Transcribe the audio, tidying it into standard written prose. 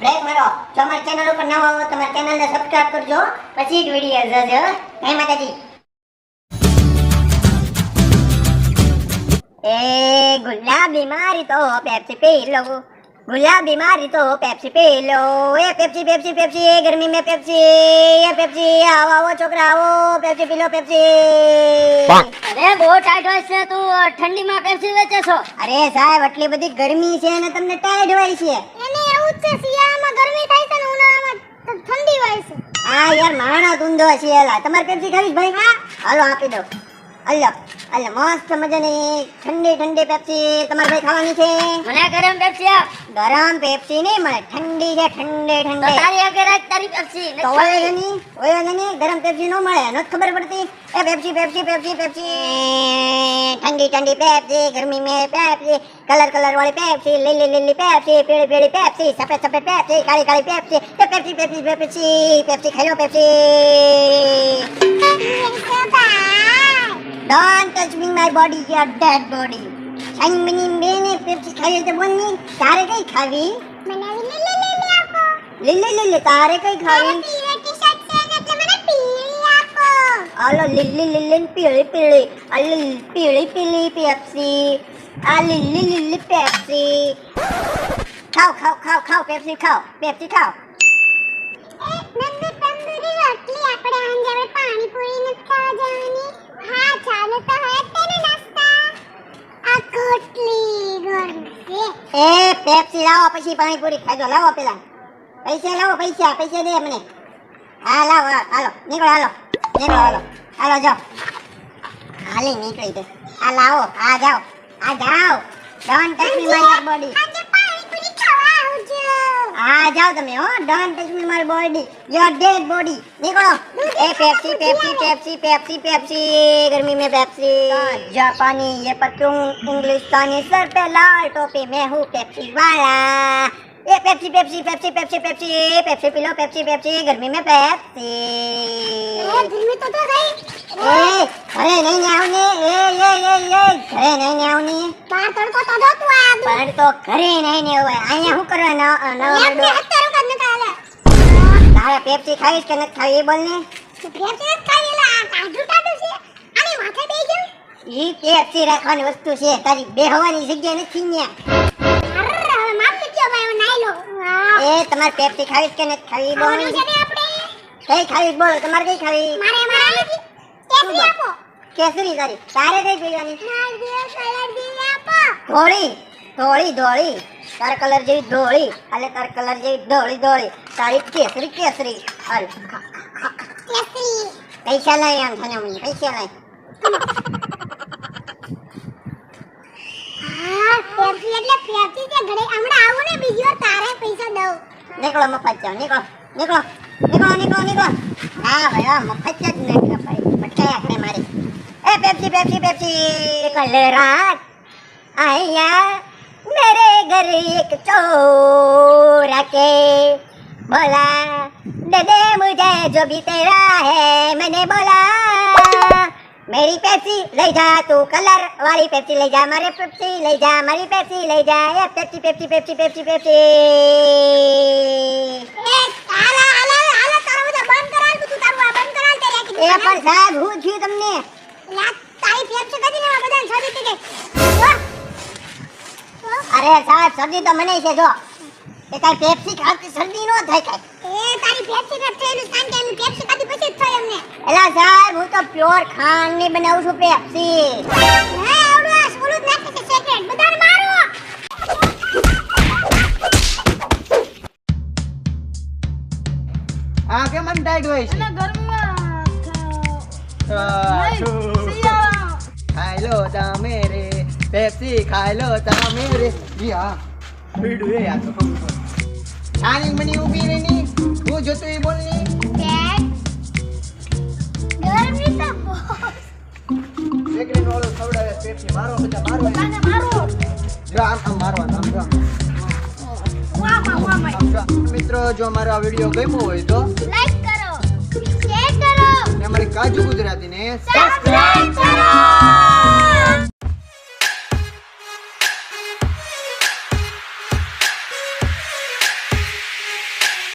Break મારો. જો અમારી ચેનલ ઉપર નવા હો તો અમારી ચેનલને સબસ્ક્રાઇબ કરજો, પછી જ વિડિયો જોજો. જય માતાજી. ए गुलाबी मारी तो पेप्सी पी लो, गुलाबी मारी तो पेप्सी पी लो, ए पेप्सी पेप्सी पेप्सी ए गर्मी में पेप्सी, ए पेप्सी आओ आओ छोकरा आओ पेप्सी पी लो पेप्सी. અરે બહુ ટાઈટ હોય છે, તું ઠંડીમાં પેપ્સી વેચે છો? અરે સાહેબ આટલી બધી ગરમી છે ને તમને ટાઈડ હોય છે. એને એવું જ છે, શિયાળામાં ગરમી થાય છે ને ઉનાળામાં ઠંડી હોય છે. હા યાર માણસ ઊંધો છે એલા. તમારે પેપ્સી ખાવી ભાઈ? હા હાલો આપી દો. અલ્લા અલ્લા મસ્ત મજાની ઠંડી ઠંડી પેપ્સી તમારે ભાઈ ખાવાની છે. મને ગરમ પેપ્સી આપ. ગરમ પેપ્સી નહીં મળે, ઠંડી છે ઠંડી ઠંડી. તારી આગળ રાખ તારી પેપ્સી. તો ઓય નહીં ગરમ પેપ્સી નો મળે, નથી ખબર પડતી. એ પેપ્સી પેપ્સી પેપ્સી પેપ્સી ઠંડી ઠંડી પેપ્સી, ગરમી में पेप्सी, कलर कलर वाली पेप्सी, લીલી લીલી પેપ્સી, પીળી પીળી પેપ્સી, સફેદ સફેદ પેપ્સી, કાળી કાળી Pepsi, Pepsi Pepsi Pepsi Pepsi ખાઈ લો Pepsi. Don't touch me my body, your dead body. શાઈન બની બેને પેપ્સી ખાવી તો બોલની. તારે કઈ ખાવી? મને લીલી લીલી આપો. લીલી લીલી તારે કઈ ખાવી? પીળી ટી-શર્ટ છે એટલે મને પીળી આપો. આલો લીલી લીલી પીળી પીળી, આ પીળી પીળી પેપ્સી, આ લીલી લીલી પેપ્સી. ખાઓ ખાઓ ખાઓ ખાઓ પેપ્સી ખાઓ, પેપ્સી ખાઓ. નંદુ તંદુરી રોટલી આપણે અંજાવે પાણીપુરી નથી ખાવા જવાની. હા ચાલો તો હવે તેને નાસ્તા. આ કોટલી ગરમ છે. એ પેપ્સી લાવો પછી પાણીપુરી ખાજો. લાવો પેલા પૈસા લાવો, પૈસા પૈસા દે મને. હા લાવો હાલો નીકળો હાલો નીકળો હાલો હાલો જાઓ. હાલી નીકળી તો આ લાવો આ જાઓ આ જાઓ. Don't touch me my body. આજે પાણીપુરી ખાવા આવજો. આ જાઓ તમે હો. Don't touch me my body, your dead body. નીકળો. એ Pepsi Pepsi Pepsi Pepsi Pepsi गर्मी में पेप्सी, जापानी ये पतलून इंग्लिस्तानी, सर पे लाल टोपी, मैं हूँ पेप्सी वाला. ये Pepsi Pepsi Pepsi Pepsi Pepsi Pepsi पी लो पेप्सी पेप्सी गर्मी में पेप्सी. ગરમી તો ગઈ. ए घरे नहीं आवने, ए घरे नहीं आवनी. બાર તડકો તો દો તું આ. પણ તો ઘરે નહીં ને હોય અહીંયા શું કરવા લેફ્ટ નવા હત્તર કદ ન કાલે. તારે પેપ્સી ખાવીશ કે નથી ખાવી એ બોલ ને. પેપ્સી ખાઈલા કાઢું કાઢું છે. આની માથે બેહી જાવ. ઈ પેપ્સી રાખવાની વસ્તુ છે, તારી બેહવાની જગ્યા નથી ન્યા. અરે હવે માફ કરજો ભાઈ, હું નાઈ લો. વાહ. એ તમારે પેપ્સી ખાવીશ કે નથી ખાવી બોલ. ખાવાનું છે ને આપણે. કઈ ખાવી બોલો તમારે કઈ ખાવી? મારે કેસરી આપો. કેસરી તારી. તારે કઈ પીવાની? મારે કલર દી આપો. ધોળી ધોળી ધોળી. તારા કલર જેવી ધોળી, એટલે તારા કલર જેવી ધોળી ધોળી, તારી કેસરી કેસરી. હાલ ખા ખા ખા. કેસરી. પૈસા લઈ આમ થાને મને પૈસા લઈ. હા પેપ્સી એટલે પેપ્સી છે ઘરે. હમણાં આવું ને બીજી વાર તારે પૈસા દઉં. નીકળો મફત જાઓ નીકળો નીકળો નીકળો નીકળો નીકળો. હા ભાઈ હા મફત જ નીકળો ભાઈ. પટાયા આપણે મારી. એ પેપ્સી પેપ્સી પેપ્સી. કલ રાત આયા मेरे घर एक चोर आके बोला दे दे मुझे जो भी तेरा है. मैंने बोला मेरी पेप्सी ले જા તું, કલર વાળી પેપ્સી લઈ જા, મારી પેપ્સી લઈ જા, મારી પેપ્સી લઈ જા. એ Pepsi Pepsi Pepsi Pepsi Pepsi. એ હાલા હાલા હાલા તારો બધો બંધ કરાલ. તું તારું આ બંધ કરાલ તે રાખી દે. એ પણ સાહેબ હું થયું તમને? લા તારી પેપ્સી કદી ને બધાને છોડી દીધી. અરે સાહેબ શરદી તો મને છે. જો એ કાઈ પેપ્સી ખાતી શરદી નો થાય કાઈ. એ તારી પેપ્સી ને ટ્રેન કારણ કે એમ પેપ્સી કદી પછી જ થાય અમને. એલા સાહેબ હું તો પ્યોર ખાંડ ની બનાવું છું પેપ્સી. હે આવડું આ સ્કૂલ જ નાખે છે સેક્રેટ. બધાને મારો. આ કેમ મન ટાઈટ હોય છે? ખાઈ લો તમે રે પેપ્સી, ખાઈ લો તમે રે. ઈ હા પીડું એ આ તો છાની મની ઊભી રે ની. હું જોતો ઈ બોલ ની. ગરમી તો બહુ. સેકન્ડ વાળો ખવડાવે પેપ્સી. મારો બધા મારો. તને મારો. જો આમ મારવાનું આમ જો. વાહ. આમ જો. મિત્રો જો મારો આ વિડિયો ગમ્યો હોય તો લાઈક કરો, શેર કરો, અને અમારી કાજુ ગુજરાતીને સબસ્ક્રાઇબ કરો.